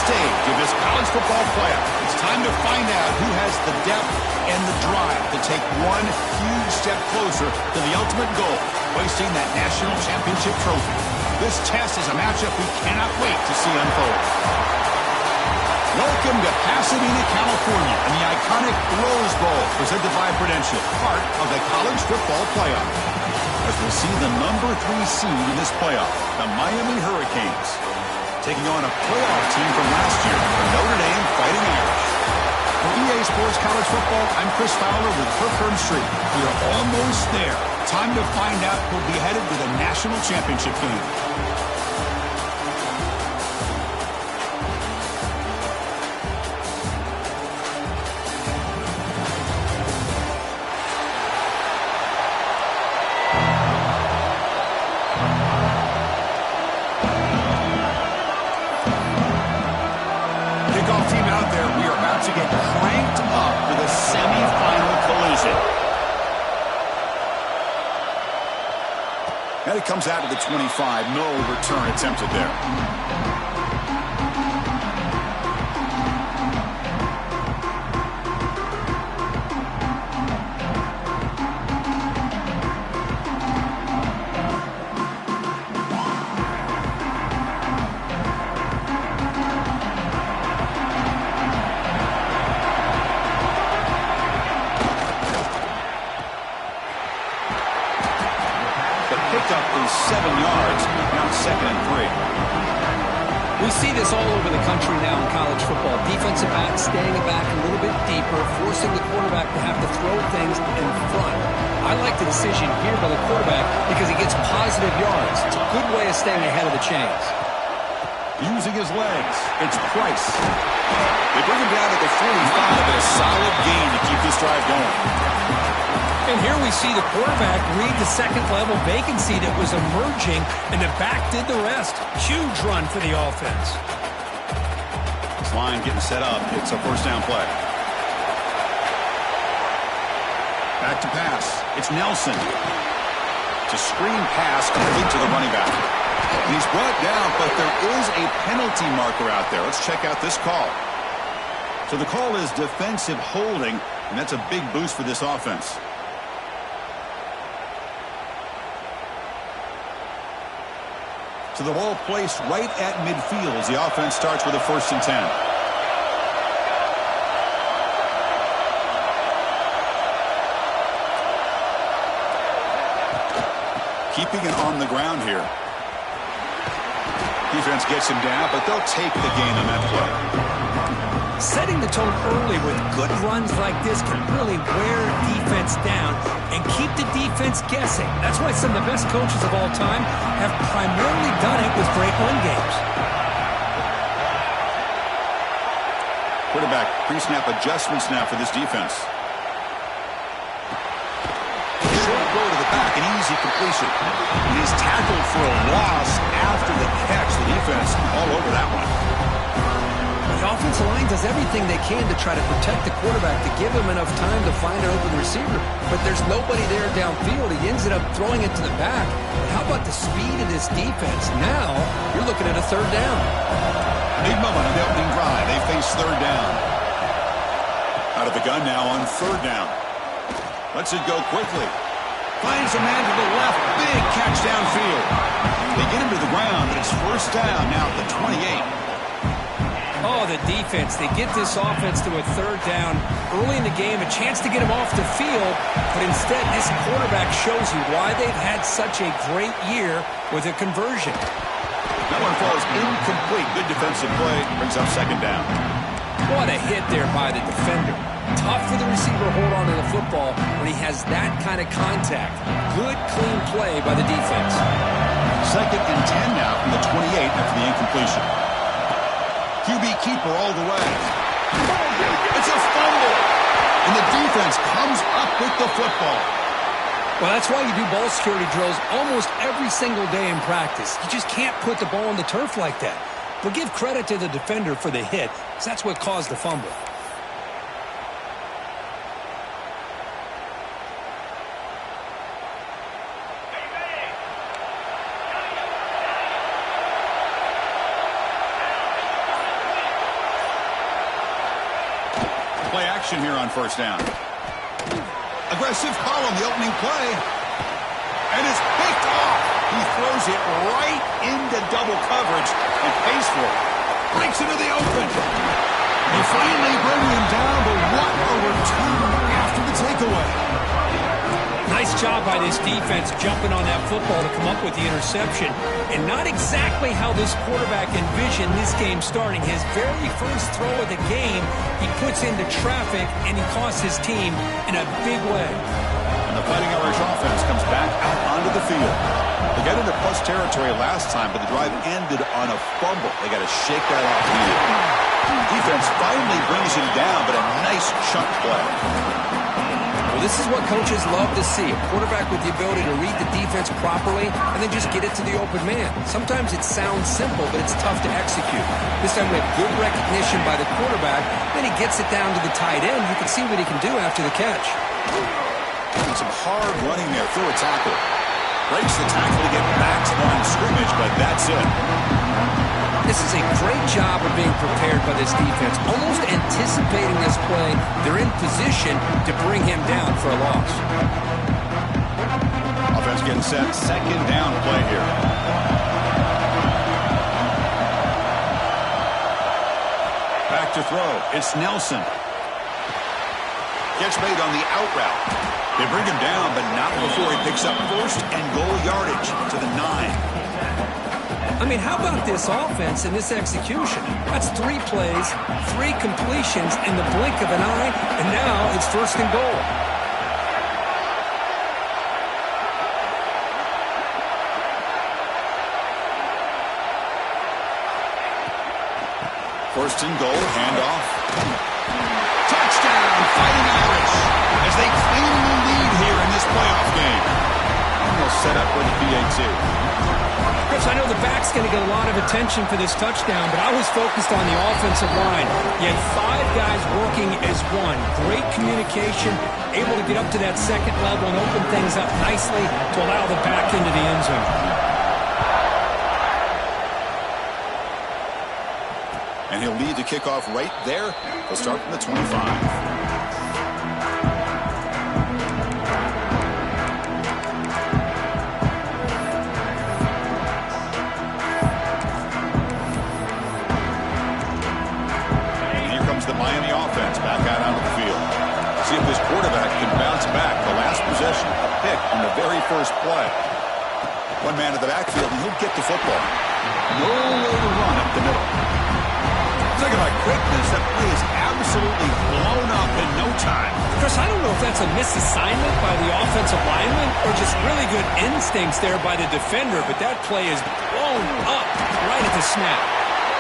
stage of this college football playoff. It's time to find out who has the depth and the drive to take one huge step closer to the ultimate goal, hoisting that national championship trophy. This test is a matchup we cannot wait to see unfold. Welcome to Pasadena, California, and the iconic Rose Bowl, presented by Prudential, part of the college football playoff. As we'll see the number 3 seed in this playoff, the Miami Hurricanes, taking on a playoff team from last year, the Notre Dame Fighting Irish. For EA Sports College Football, I'm Chris Fowler with Kirk Herbstreit. We are almost there. Time to find out who'll be headed to the national championship game. To get cranked up for the semifinal collision. And it comes out to the 25. No return attempted there. Up is 7 yards, now 2nd and 3. We see this all over the country now in college football. Defensive backs staying back a little bit deeper, forcing the quarterback to have to throw things in front. I like the decision here by the quarterback because he gets positive yards. It's a good way of staying ahead of the chains. Using his legs, it's Price. They bring him down to the 45, and a solid gain to keep this drive going. And here we see the quarterback read the second-level vacancy that was emerging, and the back did the rest. Huge run for the offense. This line getting set up. It's a first down play. Back to pass. It's Nelson. It's a screen pass complete to the running back. And he's brought down, but there is a penalty marker out there. Let's check out this call. So the call is defensive holding, and that's a big boost for this offense. So the ball placed right at midfield as the offense starts with a 1st and 10. Keeping it on the ground here. Defense gets him down, but they'll take the gain on that play. Setting the tone early with good runs like this can really wear defense down and keep the defense guessing. That's why some of the best coaches of all time have primarily done it with great run games. Quarterback pre-snap adjustments now for this defense. Short throw to the back, an easy completion. And he's tackled for a loss after the catch. The defense all over that one. The offensive line does everything they can to try to protect the quarterback, to give him enough time to find an open receiver. But there's nobody there downfield. He ends up throwing it to the back. But how about the speed of this defense? Now you're looking at a 3rd down. Big moment on the opening drive. They face 3rd down. Out of the gun now on 3rd down. Lets it go quickly. Finds a man to the left. Big catch downfield. They get him to the ground, but it's 1st down now at the 28. Oh, the defense. They get this offense to a 3rd down early in the game, a chance to get him off the field, but instead this quarterback shows you why they've had such a great year with a conversion. That one falls incomplete. Good defensive play. Brings up 2nd down. What a hit there by the defender. Tough for the receiver to hold on to the football when he has that kind of contact. Good, clean play by the defense. 2nd and 10 now from the 28 after the incompletion. QB keeper all the way. It's a fumble. And the defense comes up with the football. Well, that's why you do ball security drills almost every single day in practice. You just can't put the ball on the turf like that. But give credit to the defender for the hit, because that's what caused the fumble. action here on first down. Aggressive call on the opening play. And it's picked off. He throws it right into double coverage and pays for it. Breaks into the open. They finally bring him down, but what a return after the takeaway. Nice job by this defense jumping on that football to come up with the interception. And not exactly how this quarterback envisioned this game starting. His very first throw of the game, he puts into traffic, and he costs his team in a big way. And the Fighting Irish offense comes back out onto the field. They got into plus territory last time, but the drive ended on a fumble. They got to shake that off immediately. Defense finally brings him down, but a nice chunk play. Well, this is what coaches love to see. A quarterback with the ability to read the defense properly and then just get it to the open man. Sometimes it sounds simple, but it's tough to execute. This time we have good recognition by the quarterback. Then he gets it down to the tight end. You can see what he can do after the catch. Some hard running there through a tackle. Breaks the tackle to get back to the line of scrimmage, but that's it. This is a great job of being prepared by this defense. Almost anticipating this play, they're in position to bring him down for a loss. Offense getting set. Second down play here. Back to throw. It's Nelson. Catch made on the out route. They bring him down, but not before he picks up first and goal yardage to the 9. I mean, how about this offense and this execution? That's 3 plays, 3 completions in the blink of an eye, and now it's first and goal. First and goal, handoff. Touchdown, Fighting Irish, as they cleanly lead here in this playoff game. And they'll set up for the PAT. Chris, I know the back's going to get a lot of attention for this touchdown, but I was focused on the offensive line. You had 5 guys working as one. Great communication, able to get up to that second level and open things up nicely to allow the back into the end zone. And he'll lead the kickoff right there. He'll start from the 25. The Miami offense back out onto the field. See if this quarterback can bounce back. The last possession, a pick on the very first play. One man in the backfield, and he'll get the football. No way to run up the middle. Talk about quickness. That play is absolutely blown up in no time. Chris, I don't know if that's a misassignment by the offensive lineman or just really good instincts there by the defender, but that play is blown up right at the snap.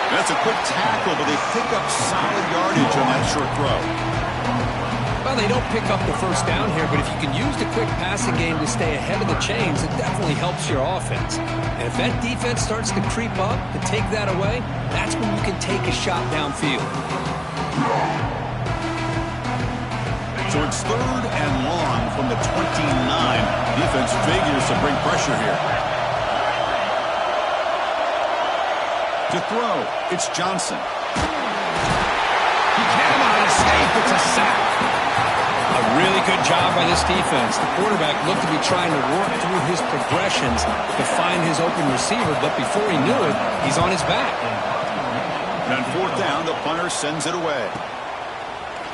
That's a quick tackle, but they pick up solid yardage on that short throw. Well, they don't pick up the first down here, but if you can use the quick passing game to stay ahead of the chains, it definitely helps your offense. And if that defense starts to creep up and take that away, that's when you can take a shot downfield. So it's third and long from the 29. Defense figures to bring pressure here. To throw, it's Johnson. He cannot escape. It's a sack. A really good job by this defense. The quarterback looked to be trying to work through his progressions to find his open receiver, but before he knew it, he's on his back. And on fourth down, the punter sends it away.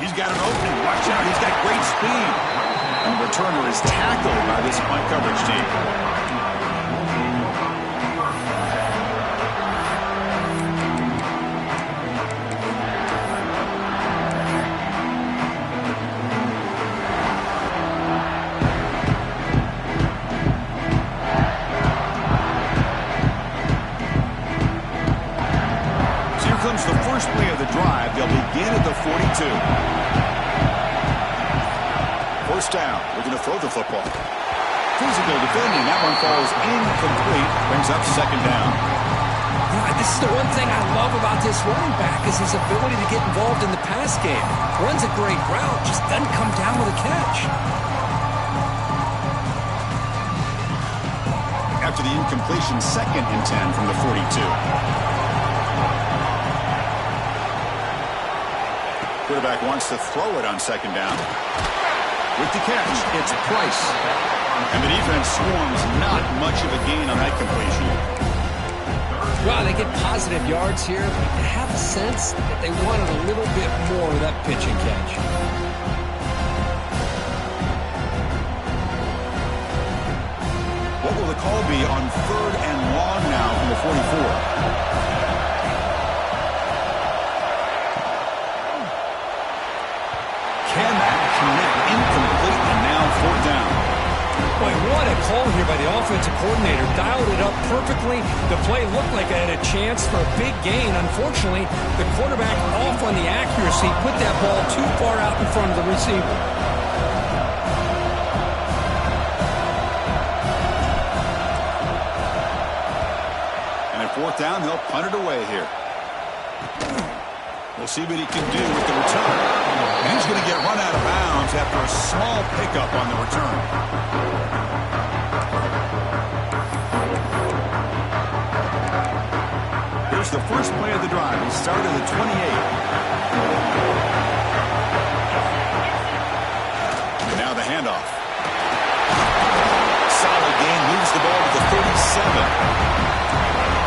He's got an opening. Watch out. He's got great speed. And the returner is tackled by this punt coverage team. The first play of the drive, they'll begin at the 42. First down, we're going to throw the football. Physical defending, that one falls incomplete, brings up second down. Yeah, this is the one thing I love about this running back is his ability to get involved in the pass game. Runs a great route, just doesn't come down with a catch. After the incompletion, 2nd and 10 from the 42. Quarterback wants to throw it on second down. With the catch, it's Price. And the defense swarms, not much of a gain on that completion. Well, they get positive yards here, but I have a sense that they wanted a little bit more of that pitch and catch. What will the call be on 3rd and long now from the 44? Can that connect? Incomplete, and now 4th down. Boy, what a call here by the offensive coordinator. Dialed it up perfectly. The play looked like it had a chance for a big gain. Unfortunately, the quarterback off on the accuracy put that ball too far out in front of the receiver. And at 4th down, they'll punt it away here. We'll see what he can do with the return. And he's going to get run out of bounds after a small pickup on the return. Here's the first play of the drive. He started at 28. And now the handoff. Solid gain, moves the ball to the 37.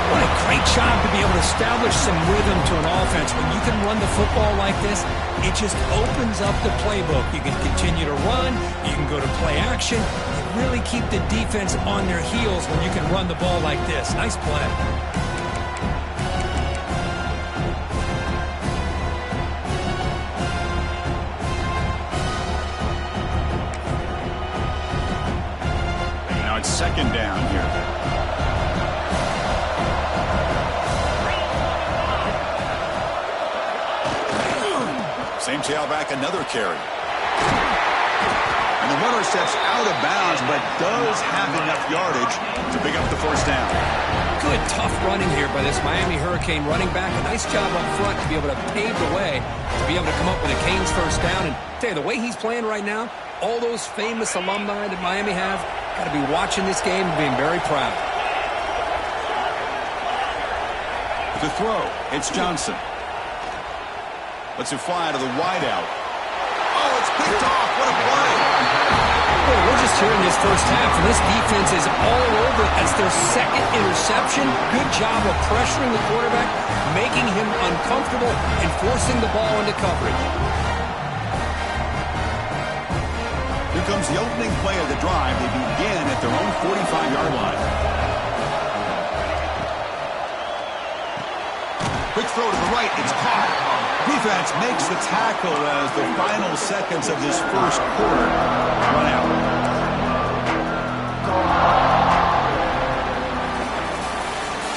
What a great job to be able to establish some rhythm to an offense. When you can run the football like this, it just opens up the playbook. You can continue to run. You can go to play action. You really keep the defense on their heels when you can run the ball like this. Nice play. Now it's 2nd down here. Same tailback, another carry. And the runner steps out of bounds, but does have enough yardage to pick up the 1st down. Good, tough running here by this Miami Hurricane running back. A nice job up front to be able to pave the way, to be able to come up with a Canes 1st down. And tell you, the way he's playing right now, all those famous alumni that Miami have, got to be watching this game and being very proud. To throw, it's Johnson. Lets it fly to the wideout. Oh, it's picked off. What a play. Boy, we're just hearing this first half, and this defense is all over as their 2nd interception. Good job of pressuring the quarterback, making him uncomfortable, and forcing the ball into coverage. Here comes the opening play of the drive. They begin at their own 45-yard line. Quick throw to the right. It's caught. Defense makes the tackle as the final seconds of this 1st quarter run out.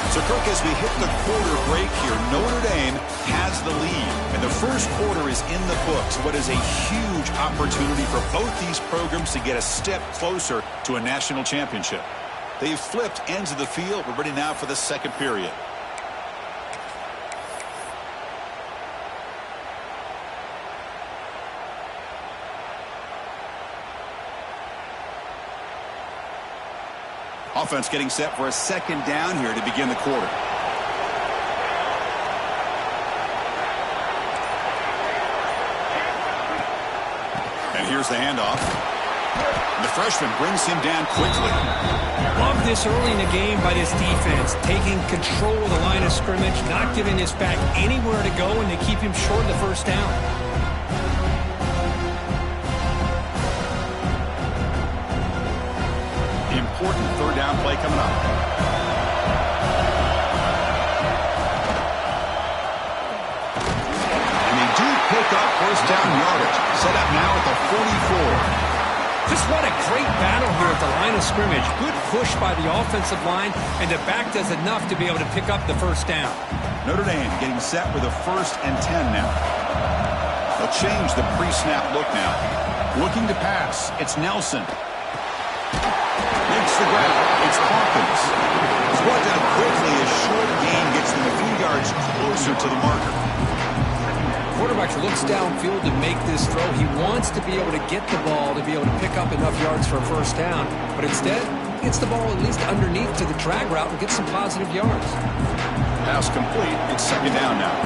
So, Kirk, as we hit the quarter break here, Notre Dame has the lead, and the 1st quarter is in the books. What is a huge opportunity for both these programs to get a step closer to a national championship. They've flipped ends of the field. We're ready now for the 2nd period. Offense getting set for a 2nd down here to begin the quarter. And here's the handoff. And the freshman brings him down quickly. Love this early in the game by this defense, taking control of the line of scrimmage, not giving this back anywhere to go, and they keep him short of the 1st down. Important 3rd down play coming up. And they do pick up 1st down yardage. Set up now at the 44. Just what a great battle here at the line of scrimmage. Good push by the offensive line, and the back does enough to be able to pick up the 1st down. Notre Dame getting set with a 1st and 10 now. They'll change the pre-snap look now. Looking to pass. It's Nelson. Makes the grab. It's Hawkins. It's brought down quickly as short gain gets them a few yards closer to the marker. Quarterback looks downfield to make this throw. He wants to be able to get the ball to be able to pick up enough yards for a 1st down. But instead, he gets the ball at least underneath to the drag route and gets some positive yards. Pass complete. It's 2nd down now.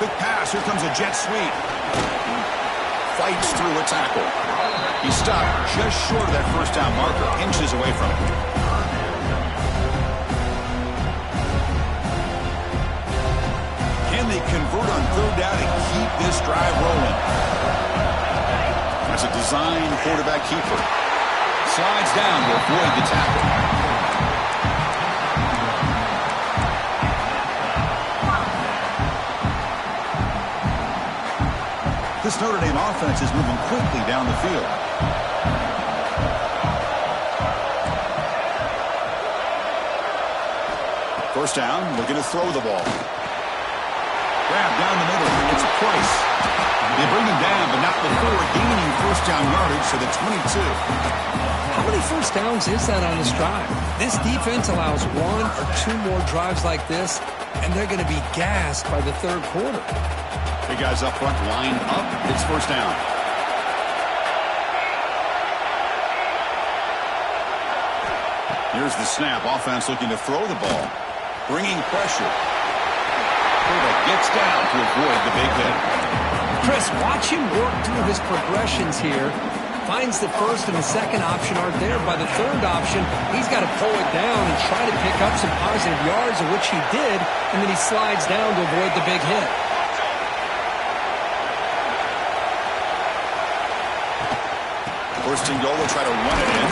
Quick pass. Here comes a jet sweep. Fights through a tackle. He stopped just short of that first down marker, inches away from it. Can they convert on third down and keep this drive rolling? That's a design quarterback keeper. Slides down to avoid the tackle. This Notre Dame offense is moving quickly down the field. First down, looking to throw the ball. Grab down the middle. It's Price. They bring him down, but not before gaining first down yardage to the 22. How many first downs is that on this drive? This defense allows one or two more drives like this, and they're going to be gassed by the third quarter. The guys up front line up. It's first down. Here's the snap. Offense looking to throw the ball. Bringing pressure. Quarterback gets down to avoid the big hit. Chris, watch him work through his progressions here. Finds the first and the second option aren't there. By the third option, he's got to pull it down and try to pick up some positive yards, of which he did, and then he slides down to avoid the big hit. First and goal, will try to run it in.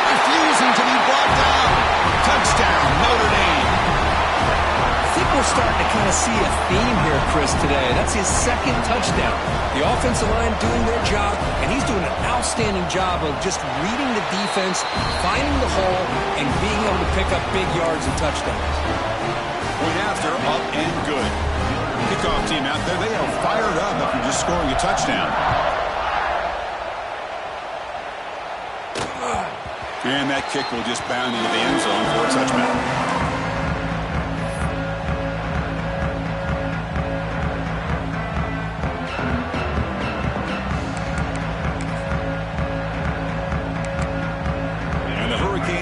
Refusing to be brought down. Touchdown, Notre Dame. I think we're starting to kind of see a theme here, Chris, today. That's his second touchdown. The offensive line doing their job, and he's doing an outstanding job of just reading the defense, finding the hole, and being able to pick up big yards and touchdowns. Point after, up and good. Kickoff team out there, they are fired up after just scoring a touchdown. And that kick will just bound into the end zone for a touchdown.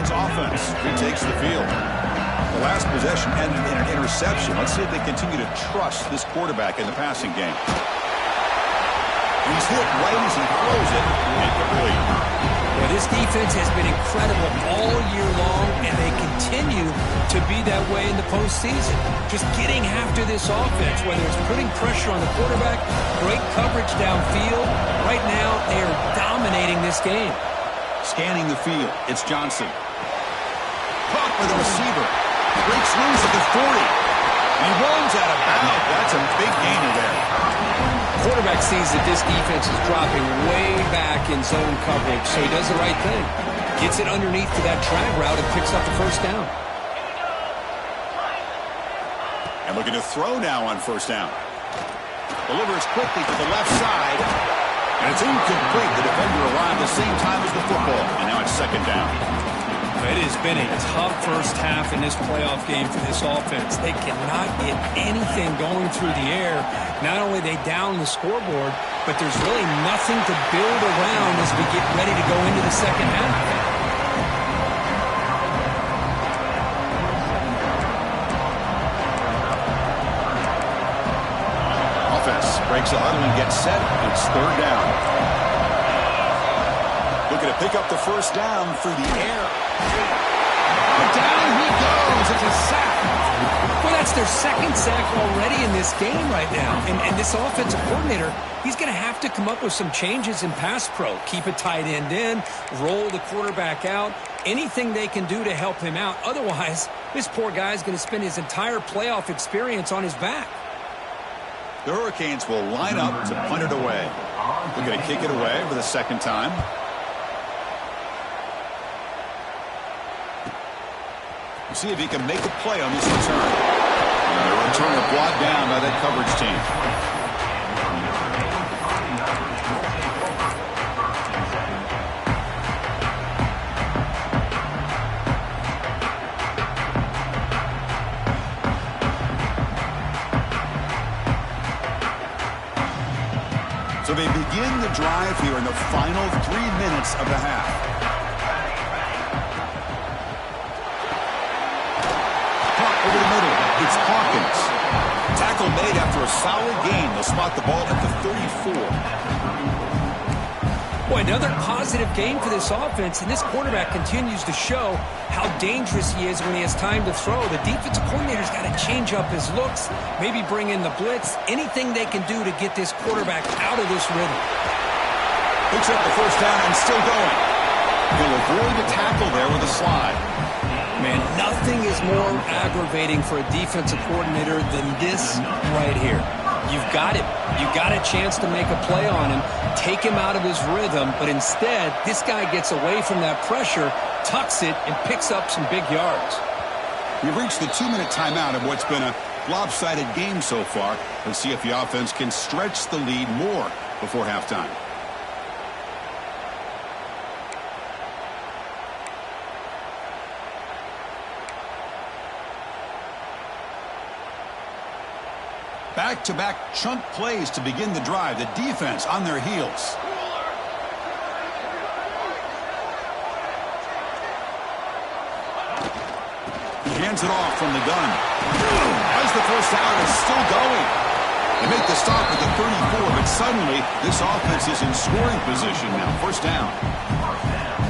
Offense retakes the field. The last possession ended in an interception. Let's see if they continue to trust this quarterback in the passing game. He's hit right as he throws it. Incomplete. Yeah, this defense has been incredible all year long, and they continue to be that way in the postseason. Just getting after this offense, whether it's putting pressure on the quarterback, great coverage downfield. Right now, they are dominating this game. Scanning the field, it's Johnson. Caught by the receiver. Breaks loose at the 40. He runs out of bounds. That's a big gainer there. Quarterback sees that this defense is dropping way back in zone coverage, so he does the right thing. Gets it underneath to that drag route and picks up the first down. And looking to throw now on first down. Delivers quickly to the left side. And it's incomplete. The defender arrived the same time as the football. And now it's second down. It has been a tough first half in this playoff game for this offense. They cannot get anything going through the air. Not only they down the scoreboard, but there's really nothing to build around as we get ready to go into the second half. Offense breaks a huddle and gets set. It's third down. Looking to pick up the first down through the air. Down he goes. It's a sack. Well, that's their second sack already in this game right now. And this offensive coordinator, he's going to have to come up with some changes in pass pro. Keep a tight end in, roll the quarterback out, anything they can do to help him out. Otherwise, this poor guy is going to spend his entire playoff experience on his back. The Hurricanes will line up to punt it away. They're going to kick it away for the second time. See if he can make a play on this return. And the return is brought down by that coverage team. So they begin the drive here in the final 3 minutes of the half. Over the middle, it's Hawkins. Tackle made after a solid gain. They'll spot the ball at the 34. Boy, another positive game for this offense, and this quarterback continues to show how dangerous he is when he has time to throw. The defensive coordinator's got to change up his looks, maybe bring in the blitz, anything they can do to get this quarterback out of this rhythm. Picks up the first down and still going. He'll avoid the tackle there with a slide. Man, nothing is more aggravating for a defensive coordinator than this right here. You've got him. You've got a chance to make a play on him, take him out of his rhythm, but instead, this guy gets away from that pressure, tucks it, and picks up some big yards. We've reached the 2-minute timeout of what's been a lopsided game so far. Let's see if the offense can stretch the lead more before halftime. Back-to-back chunk plays to begin the drive. The defense on their heels. He hands it off from the gun. As the first down is still going. They make the stop at the 34, but suddenly this offense is in scoring position now. First down.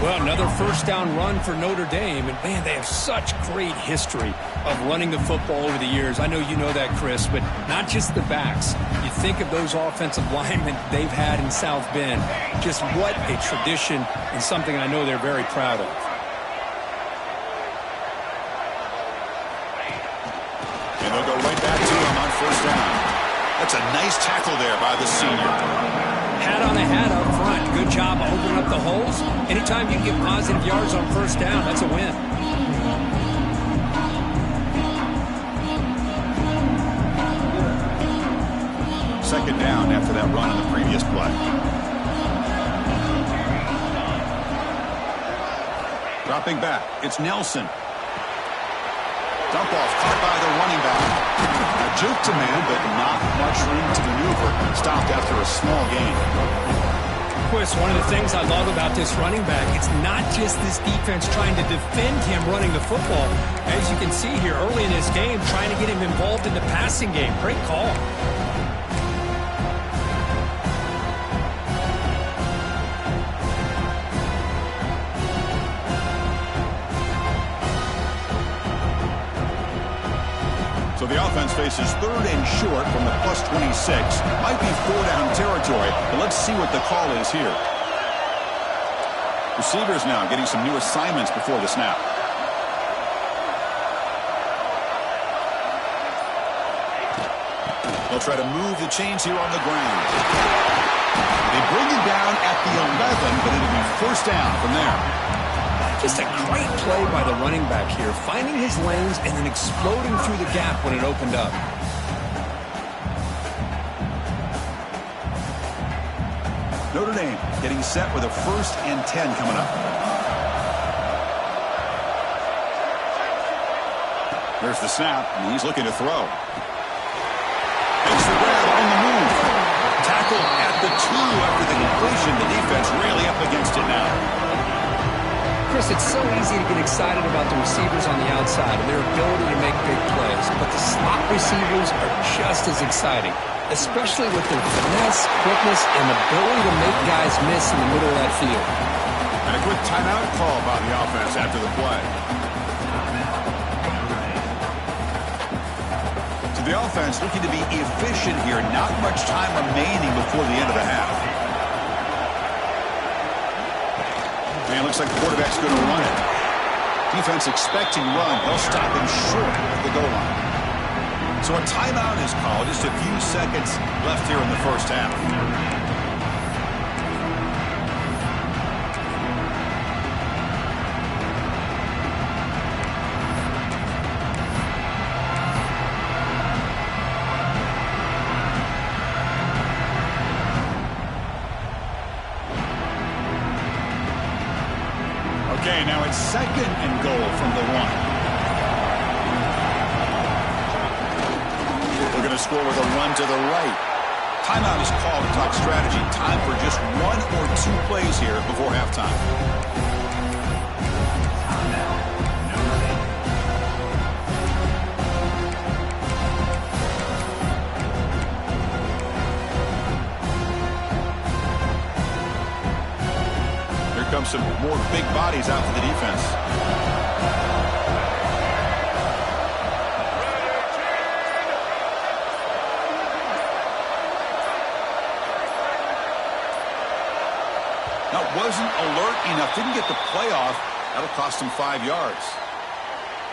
Well, another first down run for Notre Dame, and man, they have such great history of running the football over the years. I know you know that, Chris, but not just the backs. You think of those offensive linemen they've had in South Bend. Just what a tradition and something I know they're very proud of. And they'll go right back to him on first down. That's a nice tackle there by the senior. Hat on a hat up front. Good job opening up the holes. Anytime you can get positive yards on first down, that's a win. Second down after that run on the previous play. Dropping back, it's Nelson. Dump off caught by the running back. A juke to man, but not much room to maneuver. Stopped after a small gain. Chris, one of the things I love about this running back, it's not just this defense trying to defend him running the football. As you can see here early in this game, trying to get him involved in the passing game. Great call. So the offense faces third and short from the plus 26. Might be 4-down territory, but let's see what the call is here. Receivers now getting some new assignments before the snap. They'll try to move the chains here on the ground. They bring him down at the 11, but it'll be first down from there. Just a great play by the running back here, finding his lanes and then exploding through the gap when it opened up. Notre Dame getting set with a 1st and 10 coming up. There's the snap, and he's looking to throw. Makes the grab on the move. Tackle at the 2 after the completion. The defense really up against it now. Chris, it's so easy to get excited about the receivers on the outside and their ability to make big plays, but the slot receivers are just as exciting, especially with their finesse, quickness, and ability to make guys miss in the middle of that field. And a quick timeout call by the offense after the play. So the offense looking to be efficient here. Not much time remaining before the end of the half. Man, looks like the quarterback's going to run it. Defense expecting run. They'll stop him short at the goal line. So a timeout is called. Just a few seconds left here in the first half. Okay, now it's 2nd and goal from the 1. We're going to score with a run to the right. Timeout is called to talk strategy. Time for just 1 or 2 plays here before halftime. some more big bodies out for the defense. Now, wasn't alert enough. Didn't get the play off. That'll cost him 5 yards.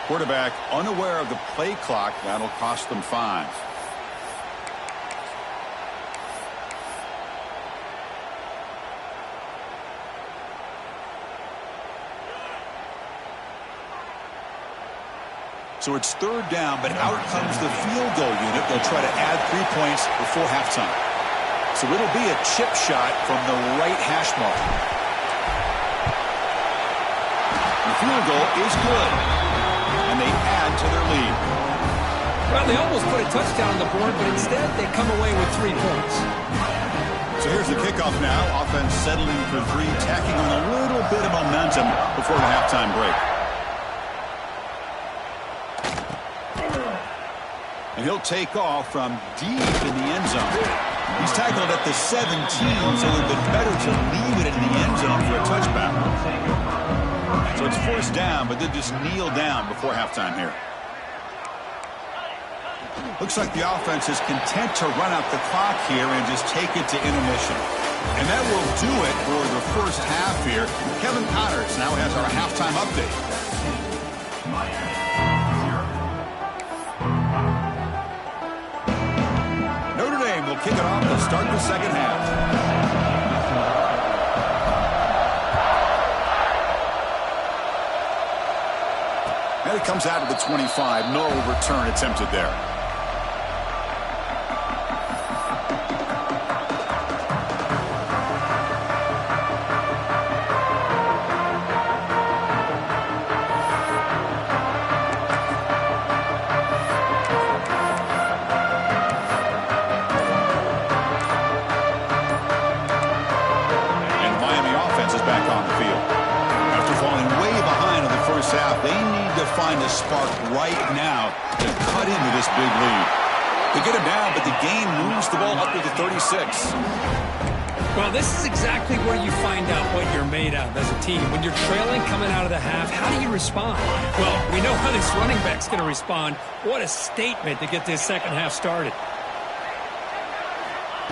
Quarterback unaware of the play clock. That'll cost them 5. So it's 3rd down, but out comes the field goal unit. They'll try to add 3 points before halftime. So it'll be a chip shot from the right hash mark. The field goal is good, and they add to their lead. Well, they almost put a touchdown on the board, but instead they come away with 3 points. So here's the kickoff now. Offense settling for 3, tacking on a little bit of momentum before the halftime break. And he'll take off from deep in the end zone. He's tackled at the 17, so it would have been better to leave it in the end zone for a touchback. So it's 4th down, but they just kneel down before halftime here. Looks like the offense is content to run out the clock here and just take it to intermission. And that will do it for the first half here. Kevin Connors now has our halftime update. Notre Dame will kick it off to start the second half. And it comes out of the 25. No return attempted there. Find a spark right now to cut into this big lead. They get him down, but the game moves the ball up to the 36. Well, this is exactly where you find out what you're made of as a team. When you're trailing coming out of the half, how do you respond? Well, we know how this running back's going to respond. What a statement to get this second half started.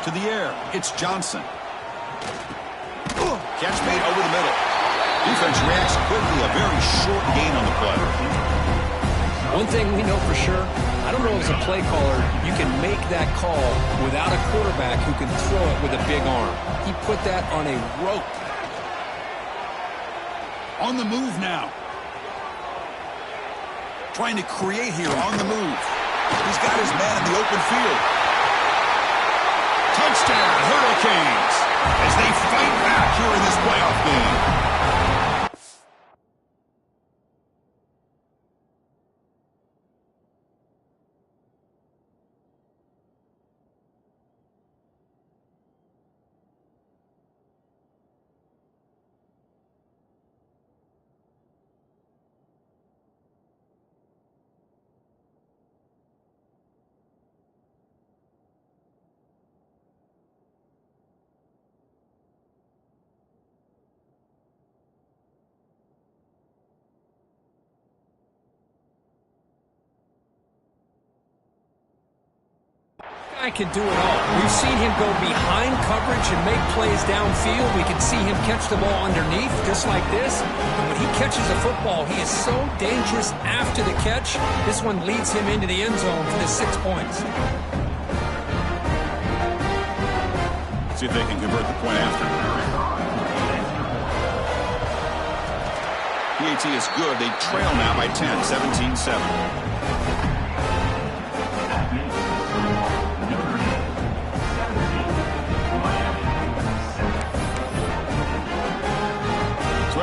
To the air, it's Johnson. Catch made over the middle. Defense reacts quickly, a very short gain on the play. One thing we know for sure, I don't know as a play caller, you can make that call without a quarterback who can throw it with a big arm. He put that on a rope. On the move now. Trying to create here on the move. He's got his man in the open field. Touchdown, Hurricanes, as they fight back here in this playoff game. I can do it all. We've seen him go behind coverage and make plays downfield. We can see him catch the ball underneath just like this. And when he catches a football, he is so dangerous after the catch. This one leads him into the end zone for the 6 points. See if they can convert the point after. PAT is good. They trail now by 10, 17-7.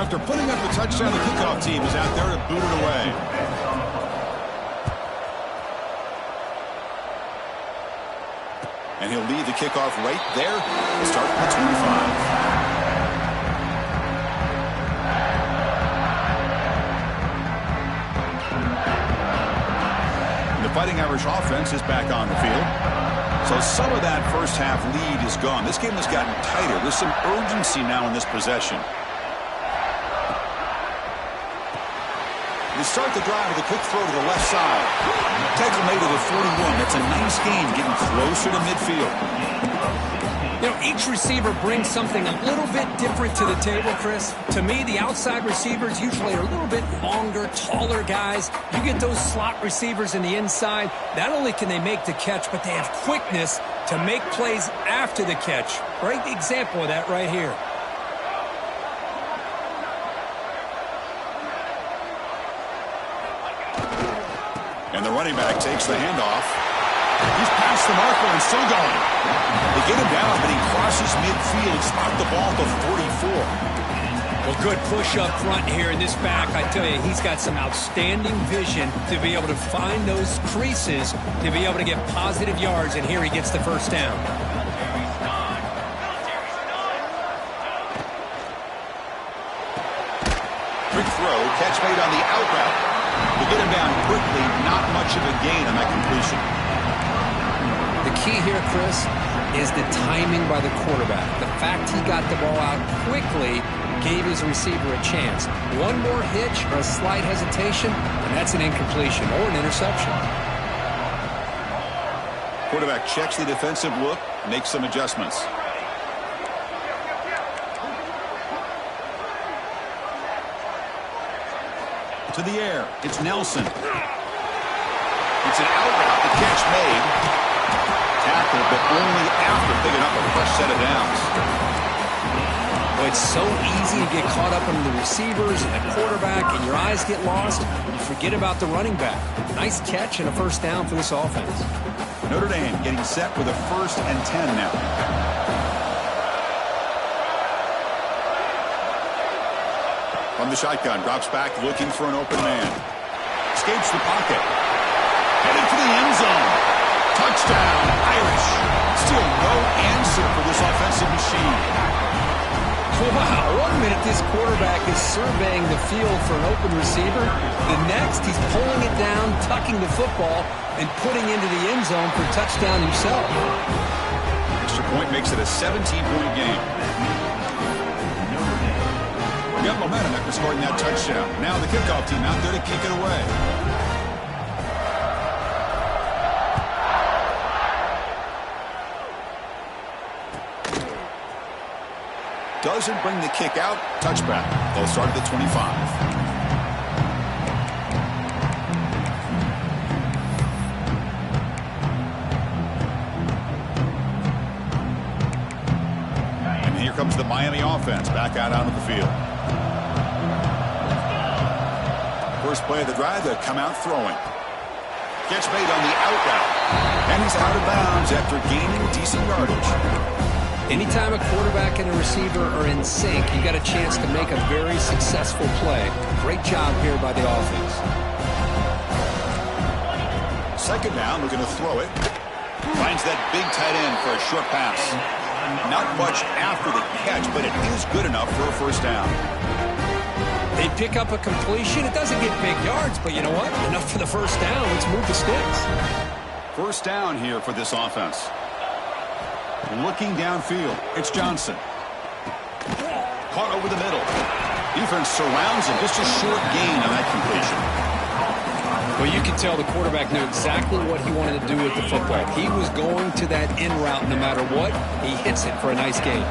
After putting up a touchdown, the kickoff team is out there to boot it away. And he'll leave the kickoff right there to start at the 25. And the Fighting Irish offense is back on the field. So some of that first half lead is gone. This game has gotten tighter. There's some urgency now in this possession. You start the drive with a quick throw to the left side. Tackle made to the 41. That's a nice gain, getting closer to midfield. You know, each receiver brings something a little bit different to the table, Chris. To me, the outside receivers usually are a little bit longer, taller guys. You get those slot receivers in the inside, not only can they make the catch, but they have quickness to make plays after the catch. Great example of that right here. And the running back takes the handoff. He's past the marker and still going. They get him down, but he crosses midfield. Spot the ball to 44. Well, good push up front here in this back. I tell you, he's got some outstanding vision to be able to find those creases, to be able to get positive yards, and here he gets the first down. Quick throw, catch made on the out route. They get him down quickly, not much of a gain on that completion. The key here, Chris, is the timing by the quarterback. The fact he got the ball out quickly gave his receiver a chance. One more hitch or a slight hesitation, and that's an incompletion or an interception. Quarterback checks the defensive look, makes some adjustments. To the air, it's Nelson. It's an out route, the catch made. Tackle, but only after picking up a fresh set of downs. Well, it's so easy to get caught up in the receivers and the quarterback, and your eyes get lost. You forget about the running back. Nice catch and a first down for this offense. Notre Dame getting set with a 1st and 10 now. From the shotgun, drops back looking for an open man. Escapes the pocket. Headed for the end zone. Touchdown, Irish. Still no answer for this offensive machine. Wow, 1 minute this quarterback is surveying the field for an open receiver. The next, he's pulling it down, tucking the football, and putting into the end zone for a touchdown himself. Extra point makes it a 17-point game. We got momentum after scoring that touchdown. Now the kickoff team out there to kick it away. Doesn't bring the kick out. Touchback. They'll start at the 25. And here comes the Miami offense back out onto the field. First play of the drive, they'll come out throwing. Catch made on the out route. And he's out of bounds after gaining decent yardage. Anytime a quarterback and a receiver are in sync, you got a chance to make a very successful play. Great job here by the offense. Second down, we're going to throw it. Finds that big tight end for a short pass. Not much after the catch, but it is good enough for a first down. They pick up a completion. It doesn't get big yards, but you know what? Enough for the first down. Let's move the sticks. First down here for this offense. Looking downfield, it's Johnson. Caught over the middle. Defense surrounds him. Just a short gain on that completion. Well, you can tell the quarterback knew exactly what he wanted to do with the football. He was going to that in route no matter what. He hits it for a nice gain.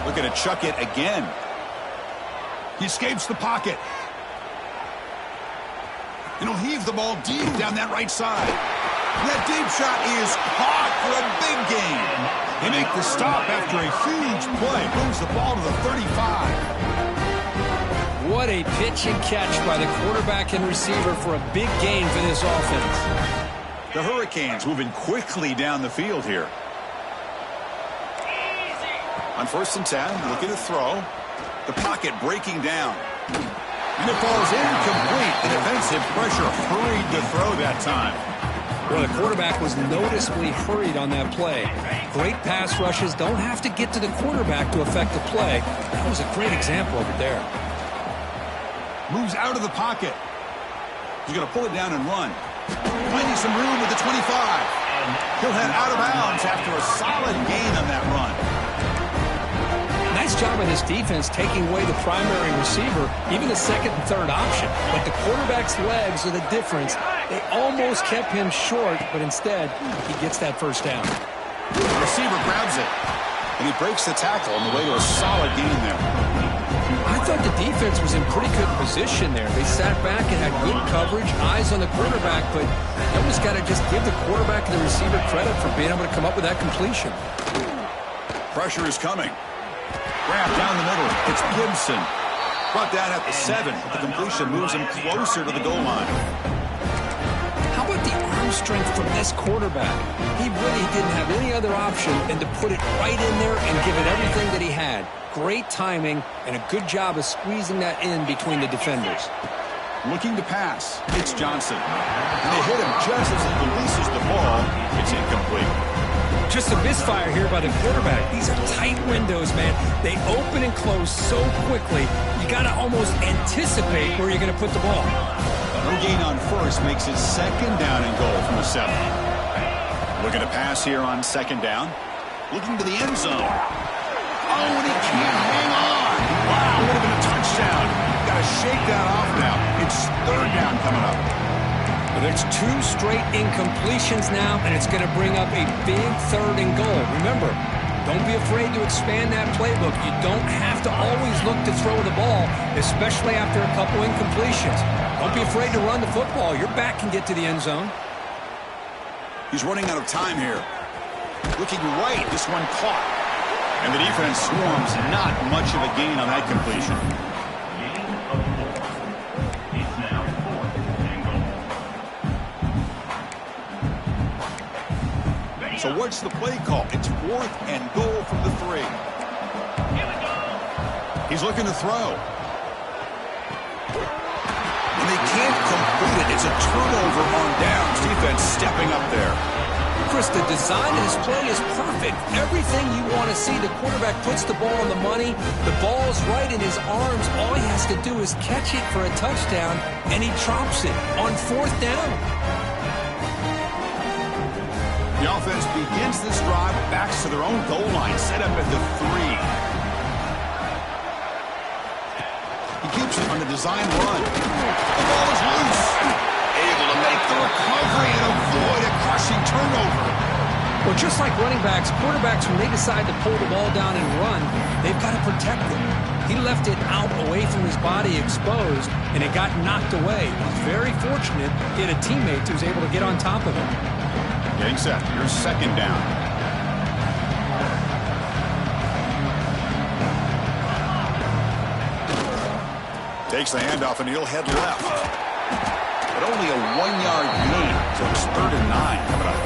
Looking to chuck it again. He escapes the pocket. And he'll heave the ball deep down that right side. That deep shot is caught for a big gain. They make the stop after a huge play. Moves the ball to the 35. What a pitch and catch by the quarterback and receiver for a big gain for this offense. The Hurricanes moving quickly down the field here. On 1st and 10, looking to throw. The pocket breaking down. And it falls incomplete. The defensive pressure hurried to throw that time. Well, the quarterback was noticeably hurried on that play. Great pass rushes don't have to get to the quarterback to affect the play. That was a great example of it there. Moves out of the pocket. He's going to pull it down and run. Finding some room with the 25. He'll head out of bounds after a solid gain on that run. Nice job of this defense taking away the primary receiver, even the second and third option. But the quarterback's legs are the difference. They almost kept him short, but instead, he gets that first down. The receiver grabs it, and he breaks the tackle on the way to a solid gain there. I thought the defense was in pretty good position there. They sat back and had good coverage, eyes on the quarterback, but you almost got to just give the quarterback and the receiver credit for being able to come up with that completion. Pressure is coming. Grab down the middle. It's Gibson. Brought down at the 7. But the completion moves him closer to the goal line. How about the arm strength from this quarterback? He really didn't have any other option than to put it right in there and give it everything that he had. Great timing and a good job of squeezing that in between the defenders. Looking to pass. It's Johnson. And they hit him just as he releases the ball. It's incomplete. Just a misfire here by the quarterback. These are tight windows, man. They open and close so quickly, you got to almost anticipate where you're going to put the ball. No gain on first makes it second down and goal from the 7. Looking to pass here on second down. Looking to the end zone. Oh, and he can't hang on. Wow, would have been a touchdown. Got to shake that off now. It's third down coming up. There's 2 straight incompletions now, and it's going to bring up a big third and goal. Remember, don't be afraid to expand that playbook. You don't have to always look to throw the ball, especially after a couple incompletions. Don't be afraid to run the football. Your back can get to the end zone. He's running out of time here. Looking right, this one caught. And the defense swarms, not much of a gain on that completion. So what's the play call? It's 4th and goal from the 3. He's looking to throw. And they can't complete it. It's a turnover on downs. Defense stepping up there. Chris, the design of his play is perfect. Everything you want to see. The quarterback puts the ball on the money. The ball's right in his arms. All he has to do is catch it for a touchdown, and he drops it on 4th down. The offense begins this drive, backs to their own goal line, set up at the 3. He keeps it on the design run. The ball is loose. Able to make the recovery and avoid a crushing turnover. Well, just like running backs, quarterbacks, when they decide to pull the ball down and run, they've got to protect it. He left it out away from his body exposed, and it got knocked away. He's very fortunate to get a teammate who's able to get on top of him. Getting set. Here's second down. Takes the handoff and he'll head left. But only a 1-yard gain. So it's 3rd and 9 coming up.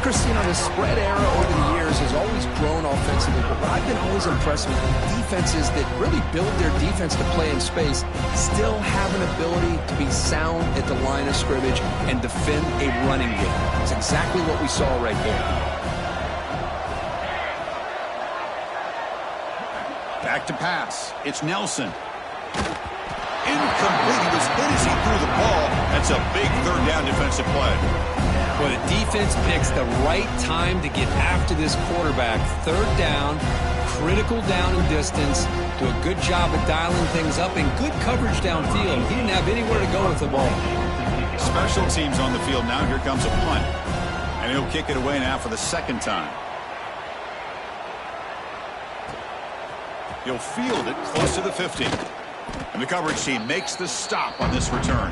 Chris, you know, the spread era over the years has always grown offensively, but what I've been always impressed with defenses that really build their defense to play in space still have an ability to be sound at the line of scrimmage and defend a running game. That's exactly what we saw right there. Back to pass. It's Nelson. Incomplete. He was hit as he threw the ball. That's a big 3rd down defensive play. Well, the defense picks the right time to get after this quarterback. 3rd down, critical down and distance. Do a good job of dialing things up and good coverage downfield. He didn't have anywhere to go with the ball. Special teams on the field now. Here comes a punt. And he'll kick it away now for the 2nd time. He'll field it close to the 50. And the coverage team makes the stop on this return.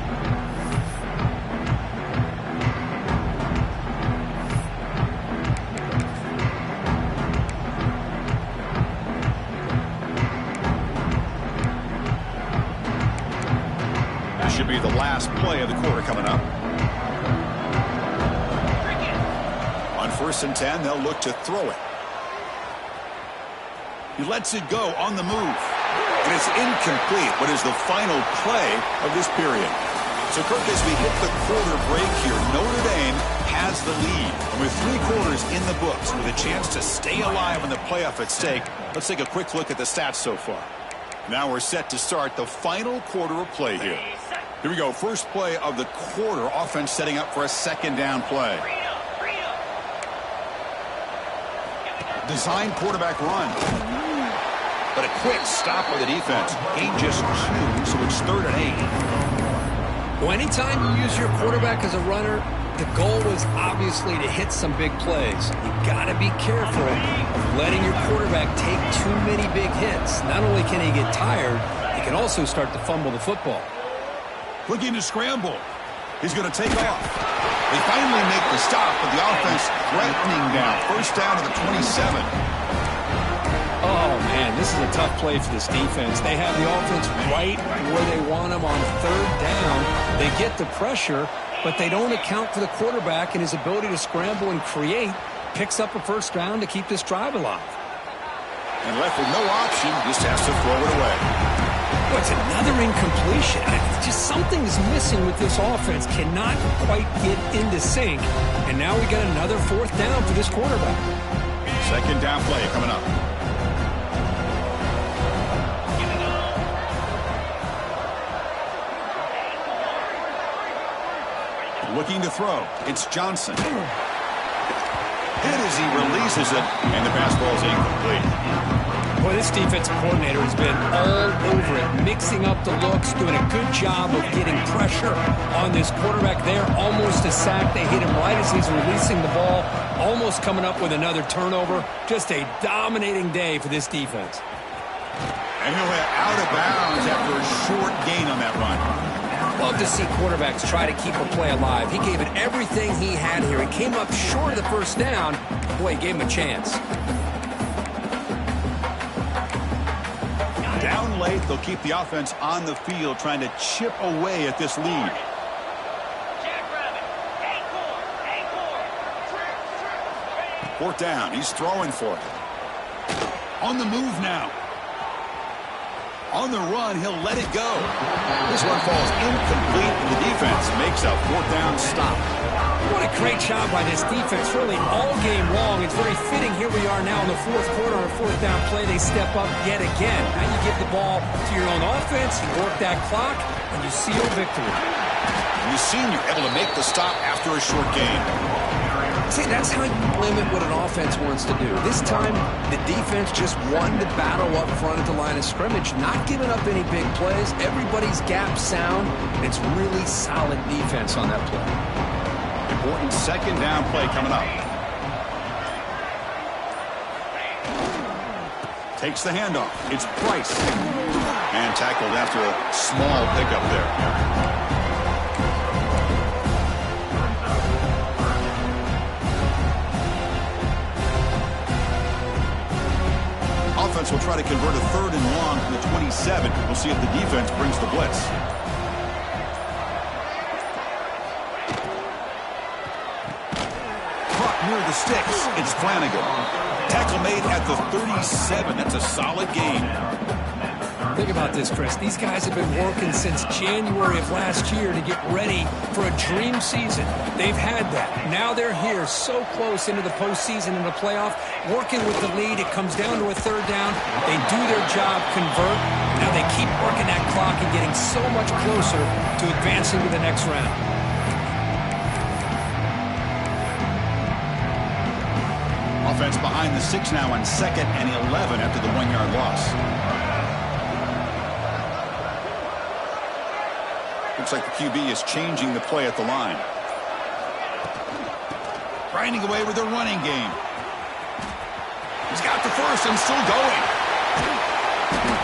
This should be the last play of the quarter coming up. On 1st and 10, they'll look to throw it. He lets it go on the move. And it's incomplete, but is the final play of this period. So, Kirk, as we hit the quarter break here, Notre Dame has the lead. And with 3 quarters in the books, with a chance to stay alive in the playoff at stake, let's take a quick look at the stats so far. Now we're set to start the final quarter of play here. Here we go. First play of the quarter. Offense setting up for a 2nd down play. Design quarterback run. But a quick stop by the defense. Gain just 2, so it's 3rd and 8. Well, anytime you use your quarterback as a runner, the goal is obviously to hit some big plays. You got to be careful of letting your quarterback take too many big hits. Not only can he get tired, he can also start to fumble the football. Looking to scramble. He's going to take off. They finally make the stop, but the offense threatening down. 1st down to the 27. Oh, man, this is a tough play for this defense. They have the offense right where they want them on 3rd down. They get the pressure, but they don't account for the quarterback and his ability to scramble and create. Picks up a 1st down to keep this drive alive. And left with no option, just has to throw it away. Oh, it's another incompletion. Just something's missing with this offense. Cannot quite get into sync. And now we got another 4th down for this quarterback. 2nd down play coming up. Looking to throw. It's Johnson. Hit as he releases it, and the pass ball is incomplete. Boy, this defensive coordinator has been all over it, mixing up the looks, doing a good job of getting pressure on this quarterback there. Almost a sack. They hit him right as he's releasing the ball, almost coming up with another turnover. Just a dominating day for this defense. And he'll hit out of bounds after a short gain on that run. Love to see quarterbacks try to keep a play alive. He gave it everything he had here. He came up short of the 1st down. Boy, he gave him a chance. Down late, they'll keep the offense on the field trying to chip away at this lead. 4th down, he's throwing for it. On the move now. On the run, he'll let it go. This one falls incomplete, and the defense makes a 4th down stop. What a great job by this defense, really all game long. It's very fitting. Here we are now in the 4th quarter on a 4th down play. They step up yet again. Now you give the ball to your own offense, you work that clock, and you seal victory. And you've seen you're able to make the stop after a short game. See, that's how you limit what an offense wants to do. This time, the defense just won the battle up front at the line of scrimmage, not giving up any big plays. Everybody's gap sound. It's really solid defense on that play. Important 2nd down play coming up. Takes the handoff. It's Price. And tackled after a small pickup there. Offense will try to convert a 3rd and long from the 27. We'll see if the defense brings the blitz. Caught near the sticks. It's Flanagan. Tackle made at the 37. That's a solid gain. Think about this, Chris. These guys have been working since January of last year to get ready for a dream season. They've had that. Now they're here so close into the postseason and the playoff, working with the lead. It comes down to a 3rd down. They do their job, convert. Now they keep working that clock and getting so much closer to advancing to the next round. Offense behind the 6 now on 2nd and 11 after the 1-yard loss. Looks like the QB is changing the play at the line. Grinding away with their running game. He's got the 1st and still going.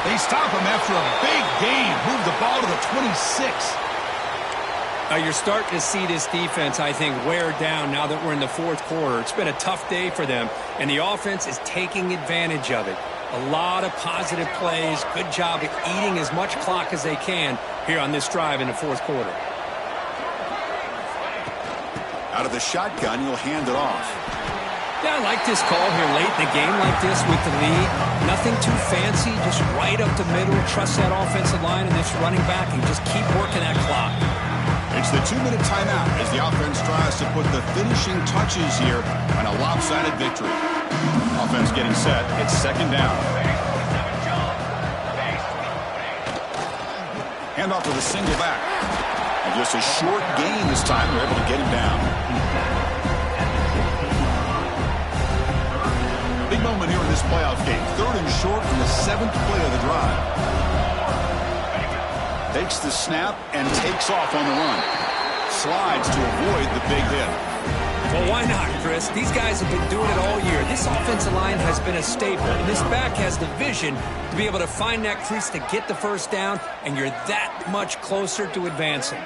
They stop him after a big gain. Move the ball to the 26. You're starting to see this defense, I think, wear down now that we're in the 4th quarter. It's been a tough day for them, and the offense is taking advantage of it. A lot of positive plays. Good job of eating as much clock as they can here on this drive in the 4th quarter. Out of the shotgun, he'll hand it off. Yeah, I like this call here late in the game like this with the lead. Nothing too fancy, just right up the middle. Trust that offensive line and this running back and just keep working that clock. It's the 2-minute timeout as the offense tries to put the finishing touches here on a lopsided victory. Offense getting set. It's 2nd down. Handoff with a single back. And just a short gain this time. They're able to get him down. big moment here in this playoff game. 3rd and short on the 7th play of the drive. Takes the snap and takes off on the run. Slides to avoid the big hit. Well, why not, Chris? These guys have been doing it all year. This offensive line has been a staple, and this back has the vision to be able to find that crease to get the first down, and you're that much closer to advancing.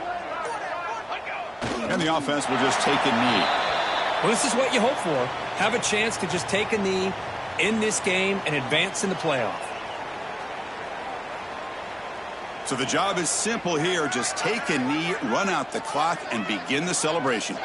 And the offense will just take a knee. Well, this is what you hope for. Have a chance to just take a knee in this game and advance in the playoff. So the job is simple here. Just take a knee, run out the clock, and begin the celebration.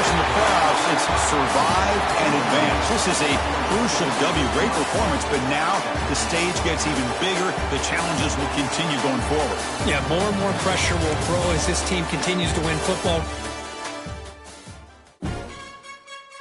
In the playoffs, it's survive and advance. This is a crucial W. Great performance, but now the stage gets even bigger. The challenges will continue going forward. Yeah, more and more pressure will grow as this team continues to win football